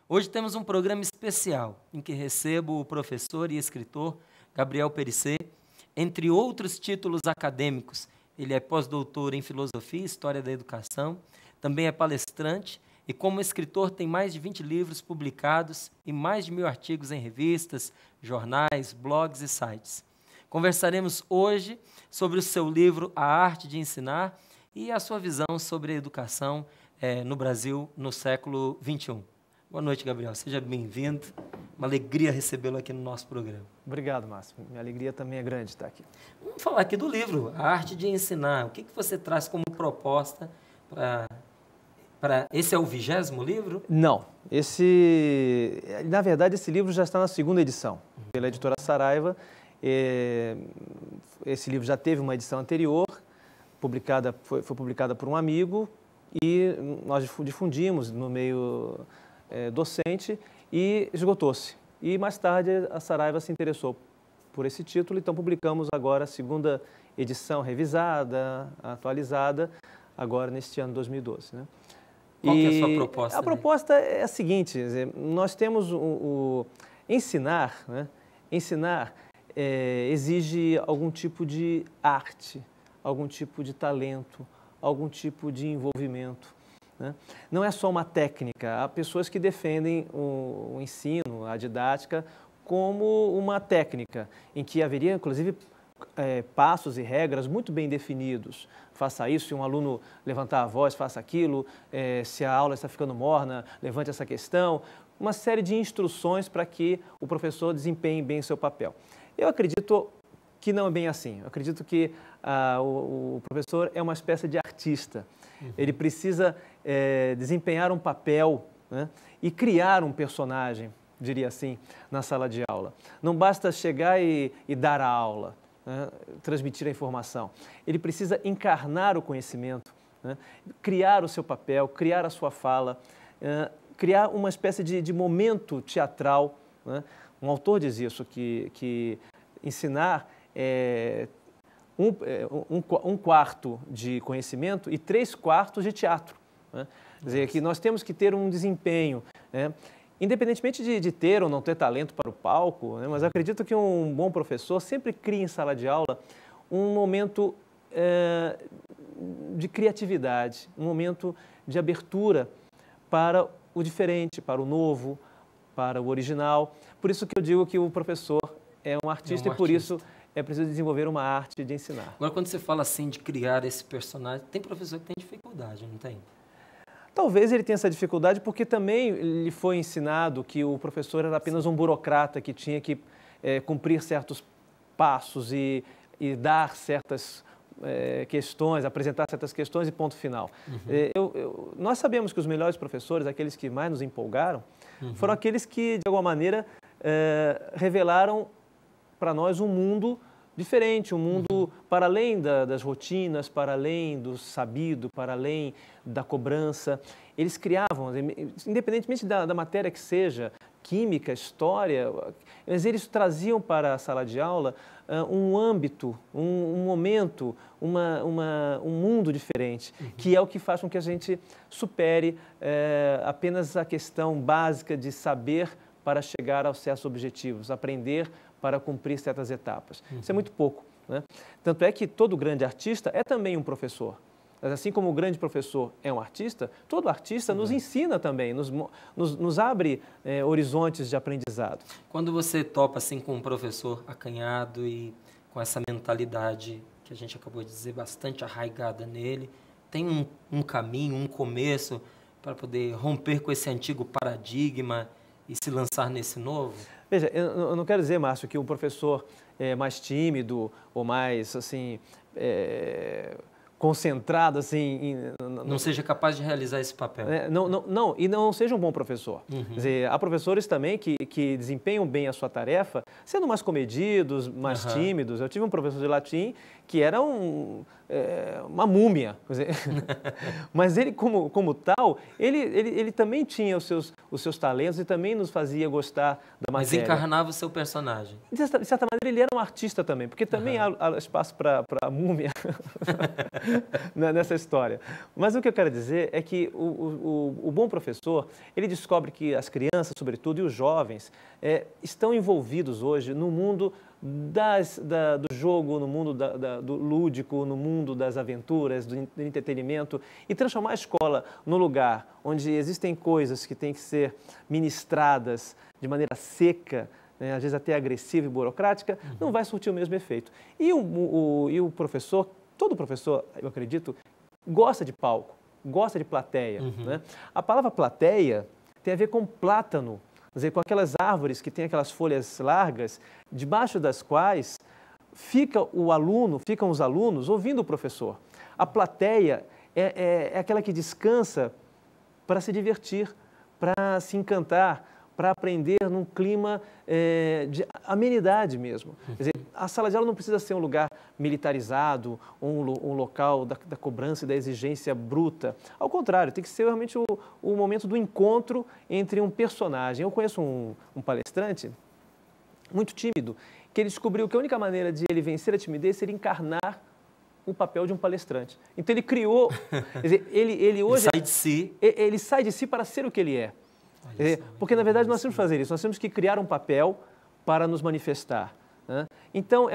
Hoje temos um programa especial em que recebo o professor e escritor Gabriel Perisset, entre outros títulos acadêmicos. Ele é pós-doutor em Filosofia e História da Educação, também é palestrante e, como escritor, tem mais de 20 livros publicados e mais de 1000 artigos em revistas, jornais, blogs e sites. Conversaremos hoje sobre o seu livro A Arte de Ensinar e a sua visão sobre a educação no Brasil no século XXI. Boa noite, Gabriel. Seja bem-vindo. Uma alegria recebê-lo aqui no nosso programa. Obrigado, Márcio. Minha alegria também é grande estar aqui. Vamos falar aqui do livro, A Arte de Ensinar. O que você traz como proposta para... Esse é o 20º livro? Não. Na verdade, esse livro já está na 2ª edição, pela editora Saraiva. Esse livro já teve uma edição anterior, foi publicada por um amigo, e nós difundimos no meio docente e esgotou-se. E mais tarde a Saraiva se interessou por esse título, então publicamos agora a 2ª edição revisada, atualizada, agora neste ano 2012. Né? Qual que é a sua proposta? A proposta é a seguinte, quer dizer, nós temos ensinar, né? Ensinar exige algum tipo de arte, algum tipo de talento, algum tipo de envolvimento. Né? Não é só uma técnica. Há pessoas que defendem o ensino, a didática, como uma técnica, em que haveria, inclusive, passos e regras muito bem definidos. Faça isso, se um aluno levantar a voz, faça aquilo, se a aula está ficando morna, levante essa questão. Uma série de instruções para que o professor desempenhe bem seu papel. Eu acredito que não é bem assim. Eu acredito que o professor é uma espécie de artista. Ele precisa desempenhar um papel, né, e criar um personagem, diria assim, na sala de aula. Não basta chegar e dar a aula, né, transmitir a informação. Ele precisa encarnar o conhecimento, né, criar o seu papel, criar a sua fala, criar uma espécie de momento teatral. Né? Um autor diz isso, que ensinar é um quarto de conhecimento e 3/4 de teatro. Né? Quer dizer, que nós temos que ter um desempenho, né? Independentemente de ter ou não ter talento para o palco, né? Mas eu acredito que um bom professor sempre cria em sala de aula um momento de criatividade, um momento de abertura para o diferente, para o novo, para o original. Por isso que eu digo que o professor é um artista e por isso é preciso desenvolver uma arte de ensinar. Agora, quando você fala assim de criar esse personagem, tem professor que tem dificuldade, não tem? Talvez ele tenha essa dificuldade porque também lhe foi ensinado que o professor era apenas um burocrata que tinha que cumprir certos passos e dar certas questões, apresentar certas questões e ponto final. Nós sabemos que os melhores professores, aqueles que mais nos empolgaram, foram aqueles que, de alguma maneira, revelaram para nós um mundo diferente, um mundo para além das rotinas, para além do sabido, para além da cobrança. Eles criavam, independentemente da matéria que seja, química, história, mas eles traziam para a sala de aula um âmbito, um momento, um mundo diferente, que é o que faz com que a gente supere apenas a questão básica de saber para chegar aos certos objetivos, aprender para cumprir certas etapas. Isso é muito pouco, né? Tanto é que todo grande artista é também um professor. Mas assim como o grande professor é um artista, todo artista nos ensina também, nos abre horizontes de aprendizado. Quando você topa assim com um professor acanhado e com essa mentalidade que a gente acabou de dizer, bastante arraigada nele, tem um caminho, um começo para poder romper com esse antigo paradigma e se lançar nesse novo? Veja, eu não quero dizer, Márcio, que o professor mais tímido ou mais, assim, concentrado, assim... Não seja capaz de realizar esse papel. Não, e não seja um bom professor. Quer dizer, há professores também que desempenham bem a sua tarefa, sendo mais comedidos, mais tímidos. Eu tive um professor de latim que era uma múmia. Quer dizer, mas ele, como tal, ele também tinha os seus talentos e também nos fazia gostar da matéria. Mas encarnava o seu personagem. De certa maneira, ele era um artista também, porque também há espaço para a múmia. nessa história. Mas o que eu quero dizer é que o bom professor, ele descobre que as crianças, sobretudo, e os jovens, estão envolvidos hoje no mundo do jogo, no mundo do lúdico, no mundo das aventuras, do entretenimento, e transformar a escola no lugar onde existem coisas que têm que ser ministradas de maneira seca, às vezes até agressiva e burocrática, não vai surtir o mesmo efeito. E o professor, todo professor, eu acredito, gosta de palco, gosta de plateia. Né? A palavra plateia tem a ver com plátano, quer dizer, com aquelas árvores que têm aquelas folhas largas, debaixo das quais ficam os alunos ouvindo o professor. A plateia é aquela que descansa para se divertir, para se encantar, para aprender num clima de amenidade mesmo. Quer dizer, a sala de aula não precisa ser um lugar militarizado, um local da cobrança e da exigência bruta. Ao contrário, tem que ser realmente o momento do encontro entre um personagem. Eu conheço um palestrante muito tímido, que ele descobriu que a única maneira de ele vencer a timidez seria encarnar o papel de um palestrante. Então ele criou, quer dizer, ele hoje... Ele sai de si. Ele sai de si para ser o que ele é. Porque, na verdade, nós temos que fazer isso. Nós temos que criar um papel para nos manifestar. Né? Então,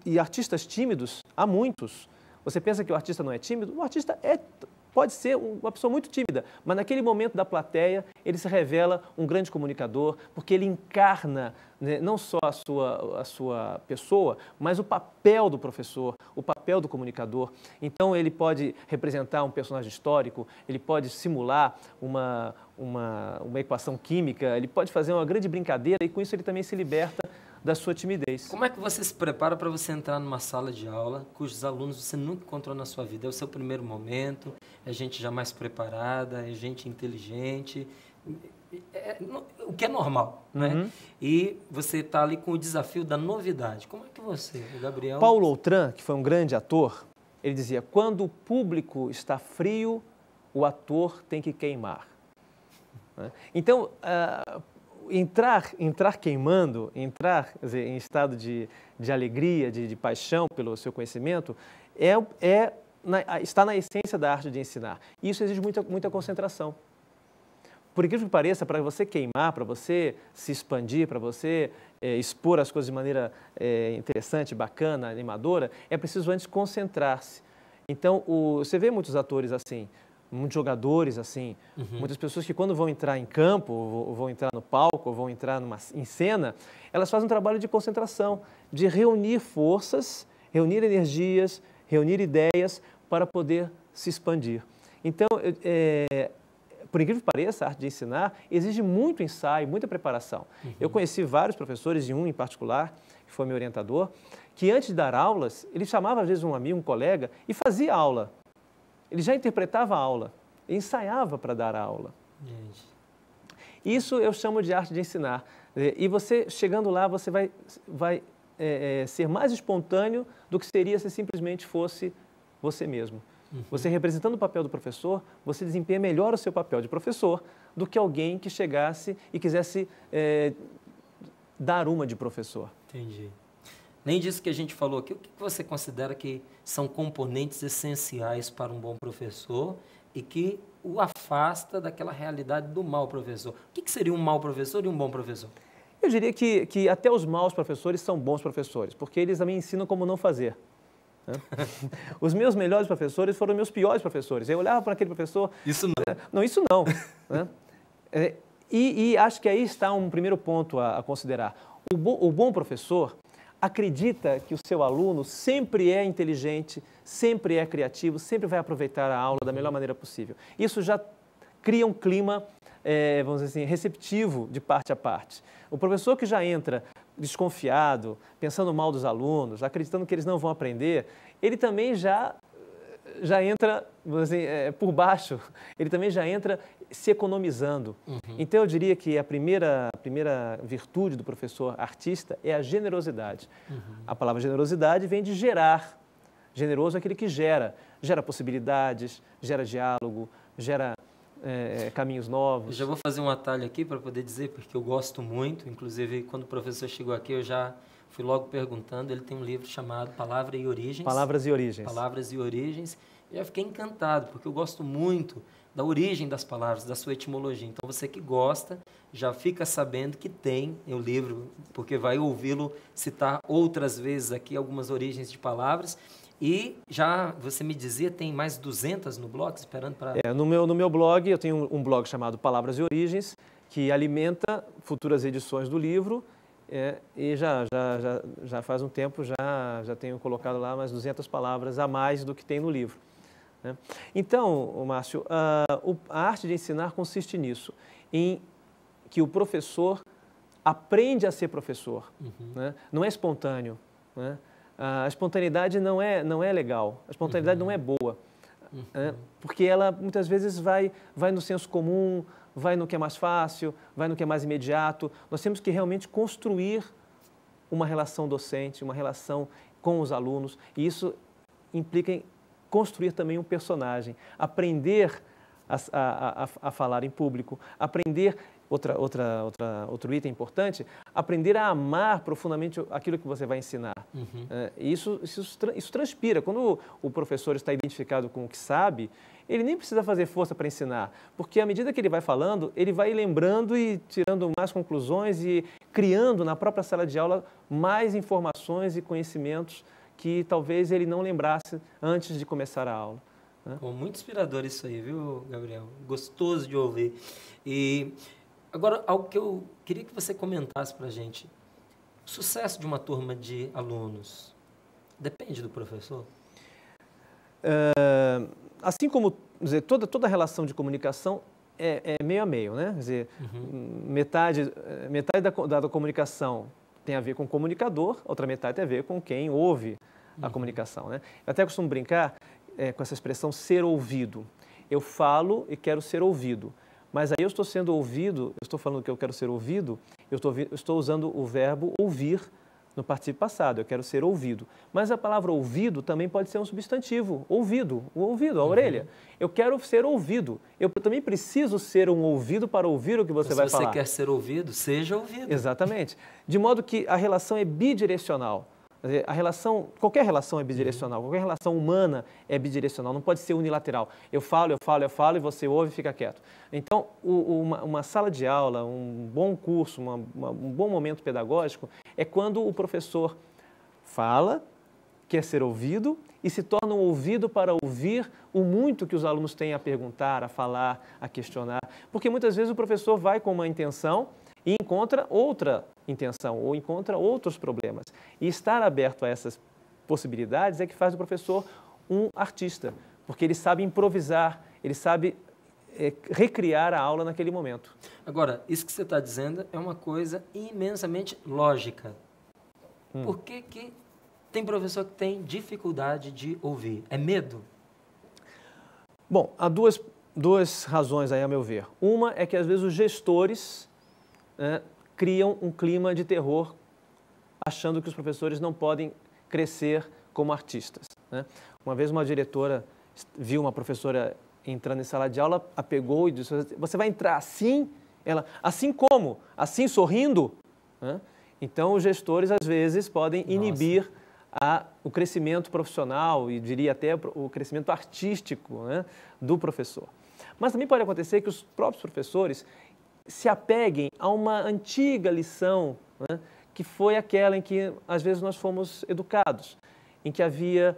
e artistas tímidos, há muitos. Você pensa que o artista não é tímido? O artista pode ser uma pessoa muito tímida, mas naquele momento da plateia, ele se revela um grande comunicador, porque ele encarna, né, não só a sua pessoa, mas o papel do professor, o papel do comunicador. Então, ele pode representar um personagem histórico, ele pode simular uma equação química, ele pode fazer uma grande brincadeira e, com isso, ele também se liberta da sua timidez. Como é que você se prepara para você entrar numa sala de aula cujos alunos você nunca encontrou na sua vida? É o seu primeiro momento, é gente já mais preparada, é gente inteligente, o que é normal, né? E você está ali com o desafio da novidade. Como é que você, o Gabriel... Paulo Outram, que foi um grande ator, ele dizia, quando o público está frio, o ator tem que queimar. Então, entrar queimando, entrar, quer dizer, em estado de alegria, de paixão pelo seu conhecimento, está na essência da arte de ensinar. E isso exige muita concentração. Por incrível que pareça, para você queimar, para você se expandir, para você expor as coisas de maneira interessante, bacana, animadora, é preciso antes concentrar-se. Então, você vê muitos atores assim, muitos jogadores assim, muitas pessoas que quando vão entrar em campo, ou vão entrar no palco, ou vão entrar em cena, elas fazem um trabalho de concentração, de reunir forças, reunir energias, reunir ideias para poder se expandir. Então, por incrível que pareça, a arte de ensinar exige muito ensaio, muita preparação. Eu conheci vários professores, e um em particular, que foi meu orientador, que antes de dar aulas, ele chamava às vezes um amigo, um colega, e fazia aula. Ele já interpretava a aula, ensaiava para dar a aula. Isso eu chamo de arte de ensinar. E você, chegando lá, você vai ser mais espontâneo do que seria se simplesmente fosse você mesmo. Você representando o papel do professor, você desempenha melhor o seu papel de professor do que alguém que chegasse e quisesse dar uma de professor. Entendi. Nem disso que a gente falou aqui, o que você considera que são componentes essenciais para um bom professor e que o afasta daquela realidade do mau professor? O que seria um mau professor e um bom professor? Eu diria que até os maus professores são bons professores, porque eles também ensinam como não fazer. Né? Os meus melhores professores foram meus piores professores. Eu olhava para aquele professor... Isso não. Não, isso não. Né? E acho que aí está um primeiro ponto a considerar. O bom professor acredita que o seu aluno sempre é inteligente, sempre é criativo, sempre vai aproveitar a aula da melhor maneira possível. Isso já cria um clima, vamos dizer assim, receptivo de parte a parte. O professor que já entra desconfiado, pensando mal dos alunos, acreditando que eles não vão aprender, ele também já entra, vamos dizer, por baixo, ele também já entra se economizando. Então, eu diria que a primeira virtude do professor artista é a generosidade. A palavra generosidade vem de gerar. Generoso é aquele que gera possibilidades, gera diálogo, gera caminhos novos. Eu já vou fazer um atalho aqui para poder dizer, porque eu gosto muito, inclusive quando o professor chegou aqui eu já fui logo perguntando, ele tem um livro chamado Palavra e Origens. Palavras e Origens. Palavras e Origens. E eu fiquei encantado, porque eu gosto muito da origem das palavras, da sua etimologia. Então, você que gosta, já fica sabendo que tem o livro, porque vai ouvi-lo citar outras vezes aqui algumas origens de palavras. E já, você me dizia, tem mais 200 no blog, esperando para... No meu blog, eu tenho um blog chamado Palavras e Origens, que alimenta futuras edições do livro, e já faz um tempo, já tenho colocado lá mais 200 palavras a mais do que tem no livro. Né? Então, Márcio, a arte de ensinar consiste nisso, em que o professor aprende a ser professor. Né? Não é espontâneo. Né? A espontaneidade não é legal, a espontaneidade não é boa, né? Porque ela muitas vezes vai no senso comum, vai no que é mais fácil, vai no que é mais imediato. Nós temos que realmente construir uma relação docente, uma relação com os alunos, e isso implica em construir também um personagem, aprender a falar em público, aprender, outro item importante, aprender a amar profundamente aquilo que você vai ensinar. Isso transpira. Quando o professor está identificado com o que sabe, ele nem precisa fazer força para ensinar, porque à medida que ele vai falando, ele vai lembrando e tirando mais conclusões e criando na própria sala de aula mais informações e conhecimentos que talvez ele não lembrasse antes de começar a aula. Bom, muito inspirador isso aí, viu, Gabriel? Gostoso de ouvir. E agora, algo que eu queria que você comentasse para a gente. O sucesso de uma turma de alunos depende do professor? Assim como, dizer, toda relação de comunicação é meio a meio, né? Quer dizer, metade da comunicação tem a ver com o comunicador, outra metade tem a ver com quem ouve a comunicação, né? Eu até costumo brincar com essa expressão ser ouvido. Eu falo e quero ser ouvido, mas aí eu estou sendo ouvido, eu estou falando que eu quero ser ouvido, eu estou usando o verbo ouvir no particípio passado, eu quero ser ouvido. Mas a palavra ouvido também pode ser um substantivo, ouvido, o ouvido, a orelha. Eu quero ser ouvido. Eu também preciso ser um ouvido para ouvir o que você vai falar. Se você quer ser ouvido, seja ouvido. Exatamente. De modo que a relação é bidirecional. Qualquer relação é bidirecional, qualquer relação humana é bidirecional, não pode ser unilateral. Eu falo e você ouve e fica quieto. Então, uma sala de aula, um bom curso, um bom momento pedagógico é quando o professor fala, quer ser ouvido e se torna um ouvido para ouvir o muito que os alunos têm a perguntar, a falar, a questionar. Porque muitas vezes o professor vai com uma intenção e encontra outra intenção ou encontra outros problemas. E estar aberto a essas possibilidades é que faz do professor um artista, porque ele sabe improvisar, ele sabe recriar a aula naquele momento. Agora, isso que você está dizendo é uma coisa imensamente lógica. Por que tem professor que tem dificuldade de ouvir? É medo? Bom, há duas razões aí, a meu ver. Uma é que, às vezes, os gestores criam um clima de terror, achando que os professores não podem crescer como artistas. Né? Uma vez uma diretora viu uma professora entrando em sala de aula, a pegou e disse: "Você vai entrar assim?" Ela: "Assim como? Assim sorrindo?" Então, os gestores, às vezes, podem inibir o crescimento profissional e, diria até, o crescimento artístico, né, do professor. Mas também pode acontecer que os próprios professores se apeguem a uma antiga lição, né, que foi aquela em que, às vezes, nós fomos educados, em que havia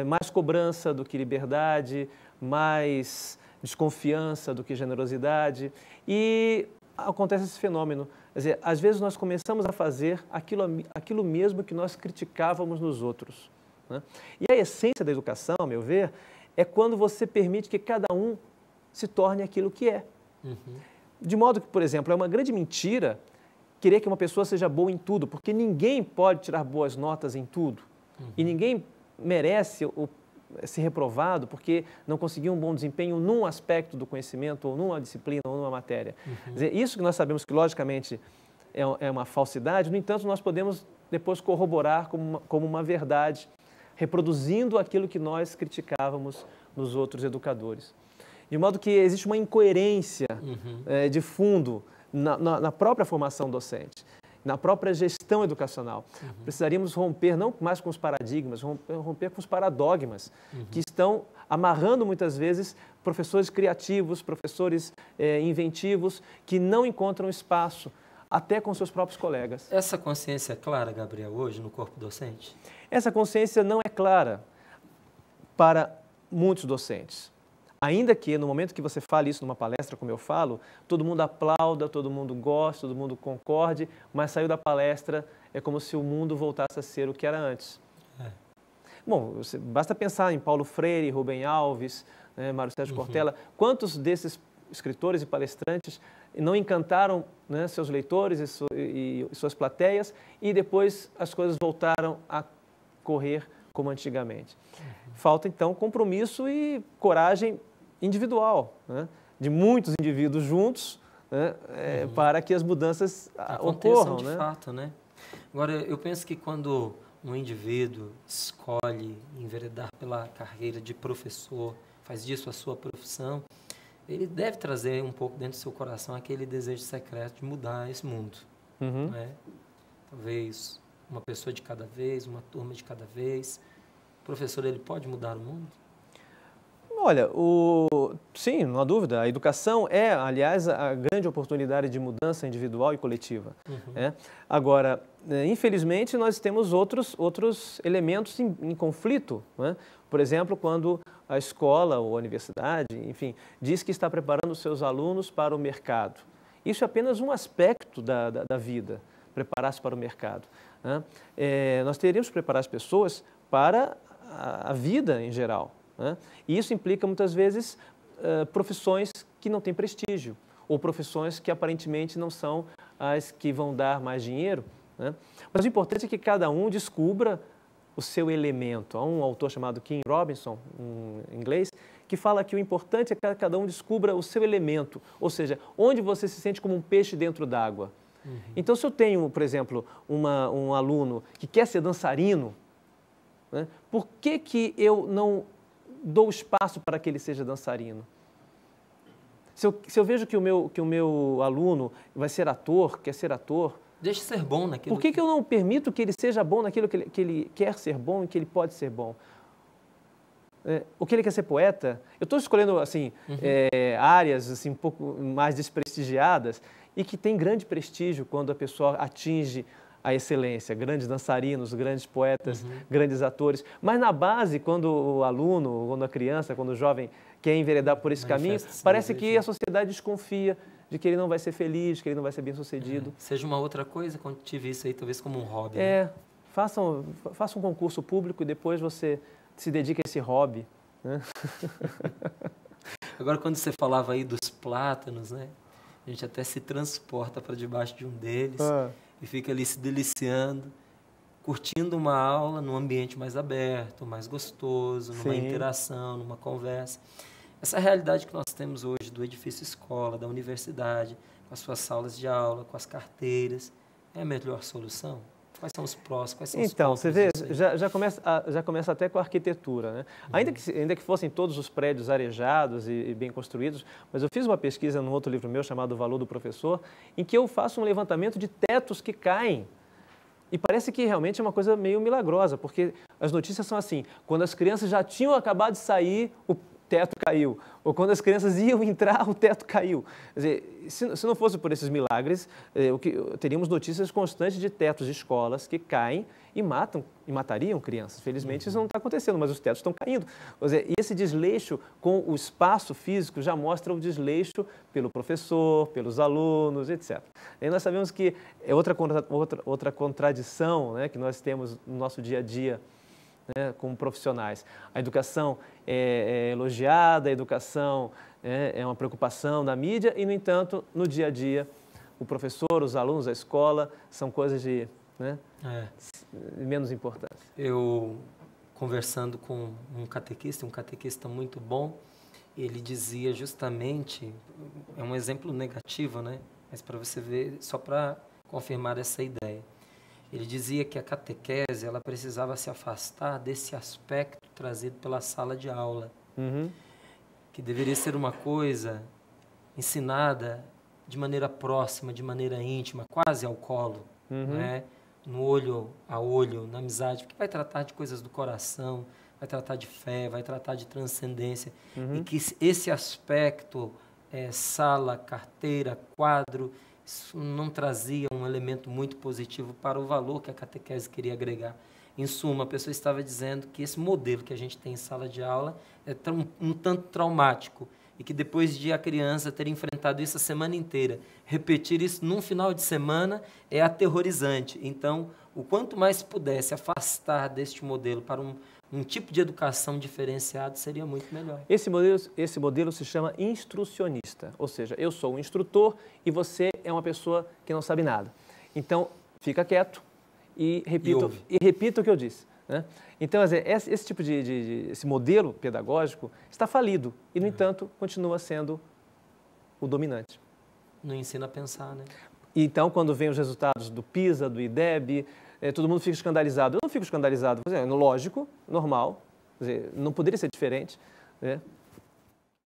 mais cobrança do que liberdade, mais desconfiança do que generosidade, e acontece esse fenômeno. Quer dizer, às vezes nós começamos a fazer aquilo mesmo que nós criticávamos nos outros. Né? E a essência da educação, a meu ver, é quando você permite que cada um se torne aquilo que é. De modo que, por exemplo, é uma grande mentira querer que uma pessoa seja boa em tudo, porque ninguém pode tirar boas notas em tudo. E ninguém merece ser reprovado porque não conseguiu um bom desempenho num aspecto do conhecimento, ou numa disciplina, ou numa matéria. Quer dizer, isso que nós sabemos que, logicamente, é uma falsidade, no entanto, nós podemos depois corroborar como uma verdade, reproduzindo aquilo que nós criticávamos nos outros educadores. De modo que existe uma incoerência de fundo na própria formação docente. na própria gestão educacional. Precisaríamos romper não mais com os paradigmas, romper com os paradogmas que estão amarrando muitas vezes professores criativos, professores inventivos, que não encontram espaço até com seus próprios colegas. Essa consciência é clara, Gabriel, hoje no corpo docente? Essa consciência não é clara para muitos docentes. Ainda que no momento que você fale isso numa palestra, como eu falo, todo mundo aplauda, todo mundo gosta, todo mundo concorde, mas saiu da palestra, é como se o mundo voltasse a ser o que era antes. Bom, basta pensar em Paulo Freire, Rubem Alves, né, Mário Sérgio Cortella. Quantos desses escritores e palestrantes não encantaram, né, seus leitores e suas plateias, e depois as coisas voltaram a correr como antigamente? Falta, então, compromisso e coragem individual, né, de muitos indivíduos juntos, né, para que as mudanças ocorram, de fato, né? Agora, eu penso que quando um indivíduo escolhe enveredar pela carreira de professor, faz disso a sua profissão, ele deve trazer um pouco dentro do seu coração aquele desejo secreto de mudar esse mundo. Né? Talvez uma pessoa de cada vez, uma turma de cada vez. O professor, ele pode mudar o mundo? Olha, sim, não há dúvida. A educação é, aliás, a grande oportunidade de mudança individual e coletiva. Agora, infelizmente, nós temos outros elementos em conflito, né? Por exemplo, quando a escola ou a universidade, enfim, diz que está preparando os seus alunos para o mercado. Isso é apenas um aspecto da vida, preparar-se para o mercado, né? Nós teríamos que preparar as pessoas para a vida em geral, né? E isso implica, muitas vezes, profissões que não têm prestígio, ou profissões que aparentemente não são as que vão dar mais dinheiro, né? Mas o importante é que cada um descubra o seu elemento. Há um autor chamado Kim Robinson, em inglês, que fala que o importante é que cada um descubra o seu elemento, ou seja, onde você se sente como um peixe dentro d'água. Então, se eu tenho, por exemplo, um aluno que quer ser dançarino, né, por que eu não dou espaço para que ele seja dançarino? Se eu vejo que o meu aluno vai ser ator, quer ser ator, deixe ser bom naquilo. Por que eu não permito que ele seja bom naquilo que ele quer ser bom e que ele pode ser bom? O que ele quer ser poeta? Eu estou escolhendo assim, áreas assim, um pouco mais desprestigiadas e que tem grande prestígio quando a pessoa atinge a excelência, grandes dançarinos, grandes poetas, grandes atores. Mas na base, quando o aluno, quando a criança, quando o jovem quer enveredar por esse caminho, parece que a sociedade desconfia de que ele não vai ser feliz, que ele não vai ser bem-sucedido. Seja uma outra coisa, quando tive isso aí, talvez como um hobby. Faça um concurso público e depois você se dedica a esse hobby, né? Agora, quando você falava aí dos plátanos, né? A gente até se transporta para debaixo de um deles e fica ali se deliciando, curtindo uma aula num ambiente mais aberto, mais gostoso, numa interação, numa conversa. Essa realidade que nós temos hoje do edifício escola, da universidade, com as suas salas de aula, com as carteiras, é a melhor solução? Quais são os prós, quais são os Então, contras você vê, disso aí? já começa até com a arquitetura, né? Ainda que fossem todos os prédios arejados e bem construídos, mas eu fiz uma pesquisa num outro livro meu chamado O Valor do Professor, em que eu faço um levantamento de tetos que caem. E parece que realmente é uma coisa meio milagrosa, porque as notícias são assim, quando as crianças já tinham acabado de sair, o teto caiu. Ou quando as crianças iam entrar, o teto caiu. Quer dizer, se não fosse por esses milagres, teríamos notícias constantes de tetos de escolas que caem e matariam crianças. Felizmente isso não está acontecendo, mas os tetos estão caindo. Quer dizer, e esse desleixo com o espaço físico já mostra o desleixo pelo professor, pelos alunos, etc. E nós sabemos que é outra contradição, né, que nós temos no nosso dia a dia, né, como profissionais. A educação é elogiada, a educação é uma preocupação da mídia e, no entanto, no dia a dia, o professor, os alunos, a escola, são coisas de menos importância. Eu, conversando com um catequista muito bom, ele dizia justamente, é um exemplo negativo, né? Mas para você ver, só para confirmar essa ideia. Ele dizia que a catequese ela precisava se afastar desse aspecto trazido pela sala de aula, que deveria ser uma coisa ensinada de maneira próxima, de maneira íntima, quase ao colo, né? No olho a olho, na amizade, porque vai tratar de coisas do coração, vai tratar de fé, vai tratar de transcendência. E que esse aspecto, sala, carteira, quadro, isso não trazia um elemento muito positivo para o valor que a catequese queria agregar. Em suma, a pessoa estava dizendo que esse modelo que a gente tem em sala de aula é um tanto traumático e que depois de a criança ter enfrentado isso a semana inteira, repetir isso num final de semana é aterrorizante. Então, o quanto mais se pudesse afastar deste modelo para um tipo de educação diferenciado, seria muito melhor. Esse modelo se chama instrucionista, ou seja, eu sou um instrutor e você é uma pessoa que não sabe nada. Então, fica quieto e repita o que eu disse, né? Então, esse tipo esse modelo pedagógico está falido e, no entanto, continua sendo o dominante. Não ensina a pensar, né? Então, quando vem os resultados do PISA, do IDEB, todo mundo fica escandalizado. Eu não fico escandalizado, lógico, normal, quer dizer, não poderia ser diferente, né?